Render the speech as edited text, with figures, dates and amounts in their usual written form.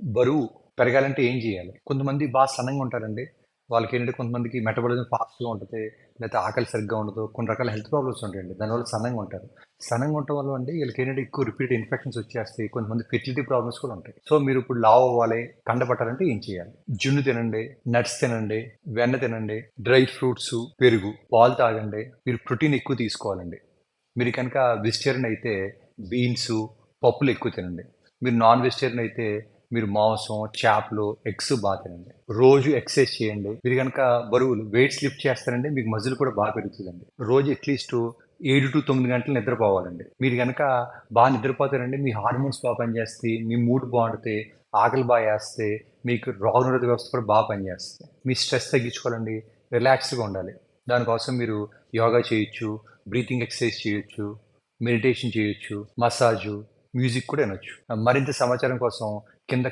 బరువు పెరగాలంటే ఏం చేయాలి? కొంతమంది సన్నగా ఉంటారండి. వాళ్ళకేంటంటే కొంతమందికి మెటబాలిజం ఫాస్ట్‌గా ఉంటది. లేతే ఆకలి సరిగ్గా ఉండదు. కొన్ని రకాల హెల్త్ ప్రాబ్లమ్స్ ఉంటాయండి. దానివల్ల సన్నంగా ఉంటారు. సన్నంగా ఉండటం వల్ల అండి వీళ్ళకేంటంటే ఎక్కువ రిపీటెడ్ ఇన్ఫెక్షన్స్ వచ్చేస్తాయి. కొంతమంది ఫెర్టిలిటీ ప్రాబ్లమ్స్ కూడా ఉంటాయి. సో, మీరిప్పుడు లావు అవ్వాలి, కండపట్టాలంటే ఏం చేయాలి? జున్ను తినండి, నట్స్ తినండి, వెన్న తినండి, డ్రై ఫ్రూట్సు, పెరుగు, పాలు తాగండి. మీరు ప్రోటీన్ ఎక్కువ తీసుకోవాలండి. మీరు కనుక వెజిటేరియన్ అయితే బీన్సు, పప్పులు ఎక్కువ తినండి. మీరు నాన్ వెజిటేరియన్ అయితే మీరు మాంసం, చేపలు, ఎగ్స్ బాగా తినండి. రోజు ఎక్సర్సైజ్ చేయండి. మీరు కనుక బరువులు వెయిట్స్ లిఫ్ట్ చేస్తారంటే మీకు మజిల్ కూడా బాగా పెరుగుతుందండి. రోజు అట్లీస్ట్ 7-9 గంటలు నిద్రపోవాలండి. మీరు కనుక బాగా నిద్రపోతారండి మీ హార్మోన్స్ బాగా పనిచేస్తాయి. మీ మూడ్ బాగుంటుంది. ఆకలి బాగా వేస్తే మీకు రోగనిరోధక వ్యవస్థ కూడా బాగా పనిచేస్తుంది. మీ స్ట్రెస్ తగ్గించుకోవాలండి. రిలాక్స్డ్గా ఉండాలి. దానికోసం మీరు యోగా చేయొచ్చు, బ్రీతింగ్ ఎక్సర్సైజ్ చేయొచ్చు, మెడిటేషన్ చేయొచ్చు, మసాజు, మ్యూజిక్ కూడా వినొచ్చు. మరింత సమాచారం కోసం కింద